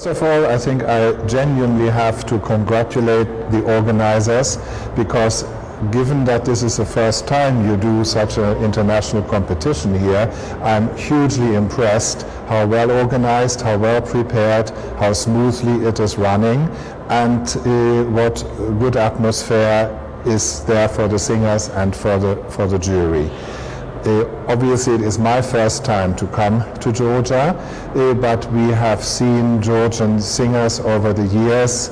First of all, I think I genuinely have to congratulate the organizers, because given that this is the first time you do such an international competition here, I'm hugely impressed how well organized, how well prepared, how smoothly it is running, and what good atmosphere is there for the singers and for the jury. Obviously it is my first time to come to Georgia, but we have seen Georgian singers over the years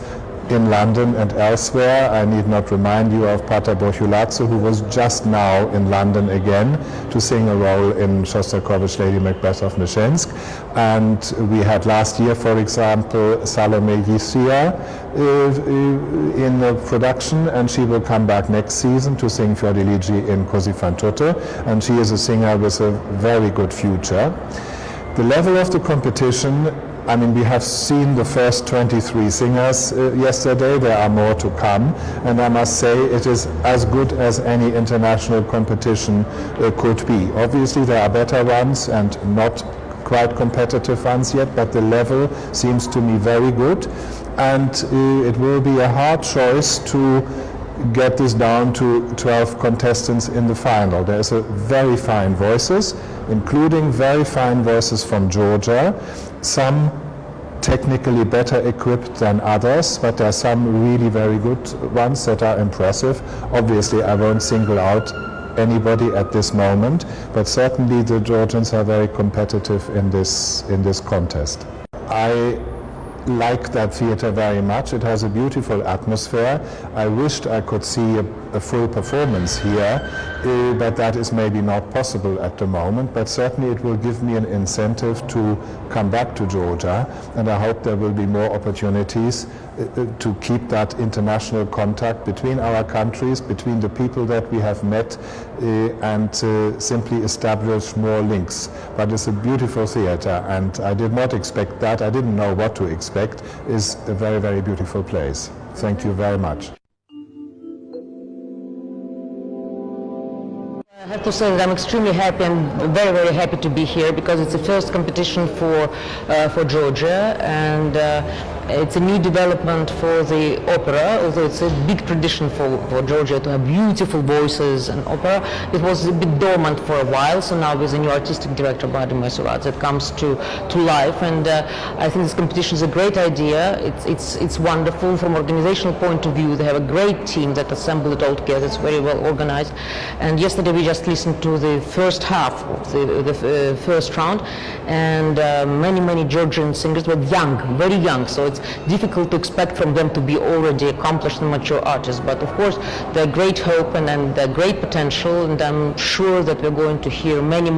in London and elsewhere. I need not remind you of Pater Bohulatsu, who was just now in London again to sing a role in Shostakovich's Lady Macbeth of Mshensk. And we had last year, for example, Salome Yisia in the production, and she will come back next season to sing Fiordiligi in Così fan tutte, and she is a singer with a very good future. The level of the competition, I mean, we have seen the first 23 singers yesterday. There are more to come, and I must say it is as good as any international competition could be. Obviously there are better ones and not quite competitive ones yet, but the level seems to me very good, and it will be a hard choice to get this down to 12 contestants in the final. There's a very fine voices, including very fine voices from Georgia, some technically better equipped than others, but there are some really very good ones that are impressive. Obviously I won't single out anybody at this moment, but certainly the Georgians are very competitive in this contest. I like that theater very much. It has a beautiful atmosphere. I wished I could see a full performance here, but that is maybe not possible at the moment, but certainly it will give me an incentive to come back to Georgia, and I hope there will be more opportunities to keep that international contact between our countries, between the people that we have met, and simply establish more links. But it's a beautiful theater, and I did not expect that. I didn't know what to expect. It's a very, very beautiful place. Thank you very much. I have to say that I'm extremely happy and very, very happy to be here, because it's the first competition for Georgia, and it's a new development for the opera, although it's a big tradition for Georgia to have beautiful voices and opera. It was a bit dormant for a while, so now with the new artistic director, Badim Masuradze, it comes to life, and I think this competition is a great idea. It's wonderful from organizational point of view. They have a great team that assembled it all together. It's very well organized, and yesterday we just listened to the first half of the first round, and many Georgian singers were young, very young, so it's difficult to expect from them to be already accomplished and mature artists, but of course they're great hope and they're great potential, and I'm sure that we're going to hear many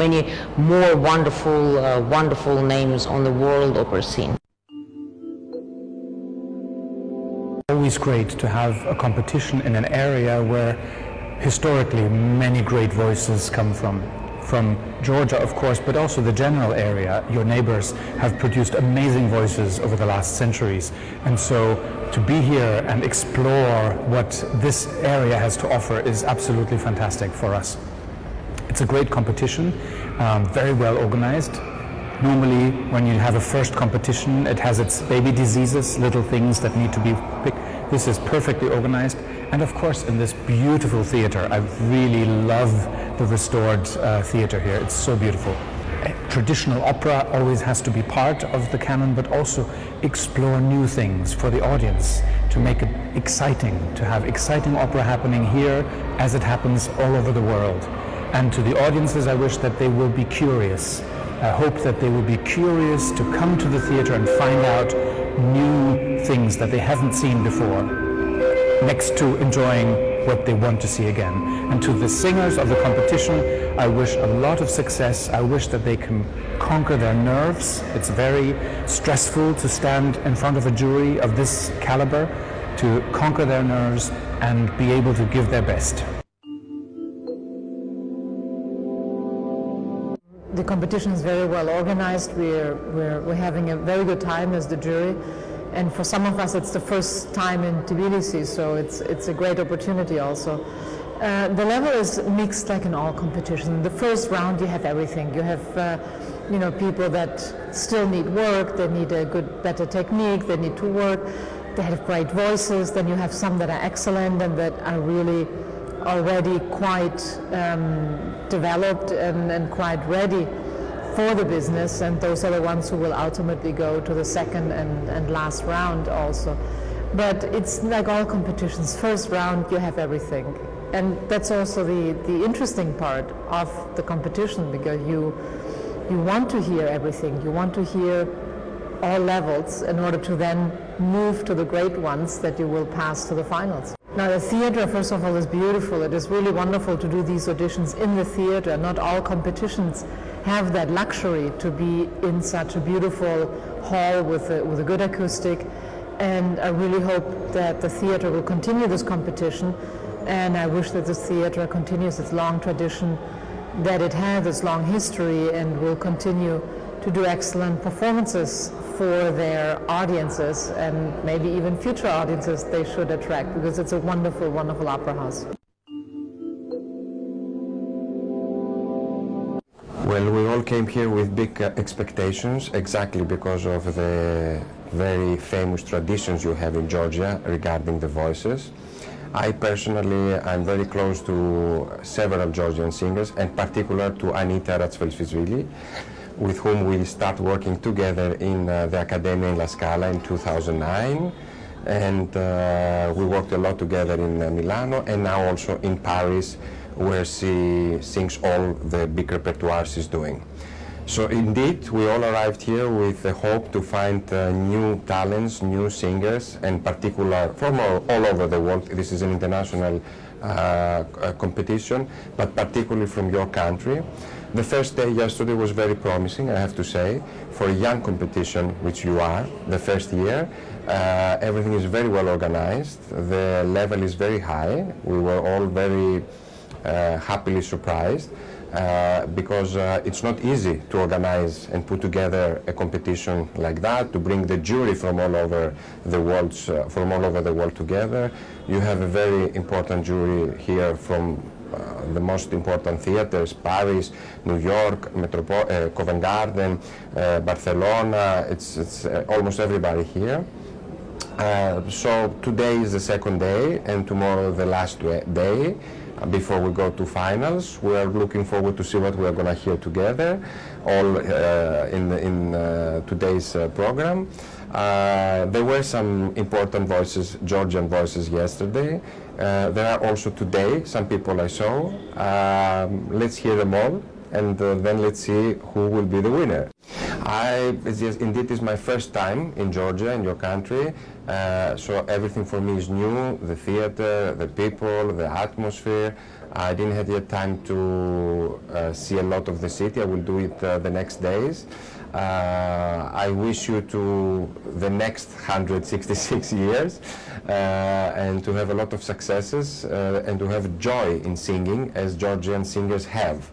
more wonderful names on the world opera scene. Always great to have a competition in an area where historically many great voices come from Georgia, of course, but also the general area. Your neighbors have produced amazing voices over the last centuries, and so to be here and explore what this area has to offer is absolutely fantastic for us. It's a great competition, very well organized. Normally when you have a first competition, it has its baby diseases, little things that need to be picked. This is perfectly organized, and of course in this beautiful theater. I really love the restored theater here. It's so beautiful. Traditional opera always has to be part of the canon, but also explore new things for the audience to make it exciting, to have exciting opera happening here as it happens all over the world. And to the audiences, I wish that they will be curious. I hope that they will be curious to come to the theater and find out new things that they haven't seen before, next to enjoying what they want to see again. And to the singers of the competition, I wish a lot of success. I wish that they can conquer their nerves. It's very stressful to stand in front of a jury of this caliber, to conquer their nerves and be able to give their best. The competition is very well organized. We're having a very good time as the jury, and for some of us it's the first time in Tbilisi, so it's a great opportunity also. The level is mixed like in all competitions. In the first round you have everything. You have people that still need work, they need a better technique, they need to work, they have great voices, then you have some that are excellent and that are really already quite developed and quite ready for the business, and those are the ones who will ultimately go to the second and last round also. But it's like all competitions, first round you have everything. And that's also the interesting part of the competition, because you want to hear everything. You want to hear all levels in order to then move to the great ones that you will pass to the finals. Now the theater, first of all, is beautiful. It is really wonderful to do these auditions in the theater. Not all competitions have that luxury to be in such a beautiful hall with a good acoustic. And I really hope that the theater will continue this competition. And I wish that this theater continues its long tradition, that it has its long history, and will continue to do excellent performances for their audiences, and maybe even future audiences they should attract, because it's a wonderful, wonderful opera house. Well, we all came here with big expectations, exactly because of the very famous traditions you have in Georgia regarding the voices. I personally am very close to several Georgian singers, and particular to Anita Ratsfeldfishvili, with whom we start working together in the Academia in La Scala in 2009. And we worked a lot together in Milano, and now also in Paris, where she sings all the big repertoire she's doing. So indeed, we all arrived here with the hope to find new talents, new singers, and particular from all over the world. This is an international competition, but particularly from your country. The first day yesterday was very promising, I have to say, for a young competition, which you are, the first year. Everything is very well organized. The level is very high. We were all very happily surprised. Because it's not easy to organize and put together a competition like that, to bring the jury from all over the world, together. You have a very important jury here from the most important theaters: Paris, New York, Covent Garden, Barcelona. It's almost everybody here. So today is the second day, and tomorrow the last day. Before we go to finals, we are looking forward to see what we are going to hear together, all in today's program. There were some important voices, Georgian voices, yesterday. There are also today some people I saw. Let's hear them all, and then let's see who will be the winner. Indeed, it's my first time in Georgia, in your country, so everything for me is new: the theater, the people, the atmosphere. I didn't have yet time to see a lot of the city. I will do it the next days. I wish you to the next 166 years and to have a lot of successes and to have joy in singing, as Georgian singers have.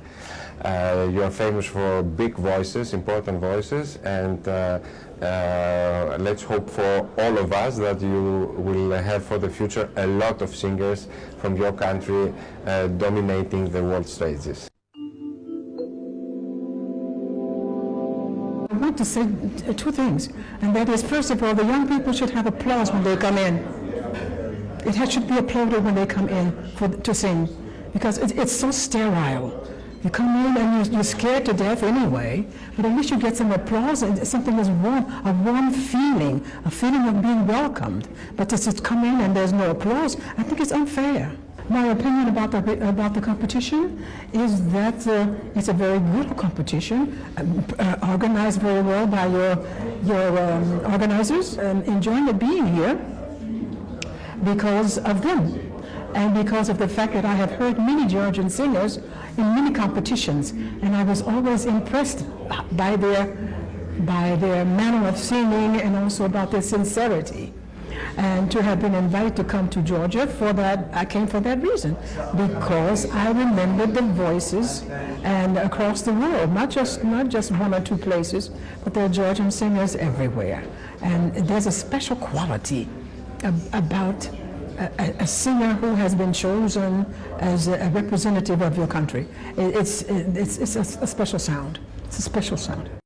You are famous for big voices, important voices, and let's hope for all of us that you will have for the future a lot of singers from your country dominating the world stages. I want to say two things, and that is, first of all, the young people should have applause when they come in. It should be applauded when they come in to sing, because it's so sterile. You come in and you're scared to death anyway, but at least you get some applause and something is warm, a warm feeling, a feeling of being welcomed. But to just come in and there's no applause, I think it's unfair. My opinion about the competition is that it's a very good competition, organized very well by your organizers, and enjoying it being here because of them. And because of the fact that I have heard many Georgian singers in many competitions, and I was always impressed by their manner of singing and also about their sincerity. And to have been invited to come to Georgia, for that, I came for that reason, because I remembered the voices and across the world, not just one or two places, but there are Georgian singers everywhere. And there's a special quality about a singer who has been chosen as a representative of your country. It's a special sound. It's a special sound.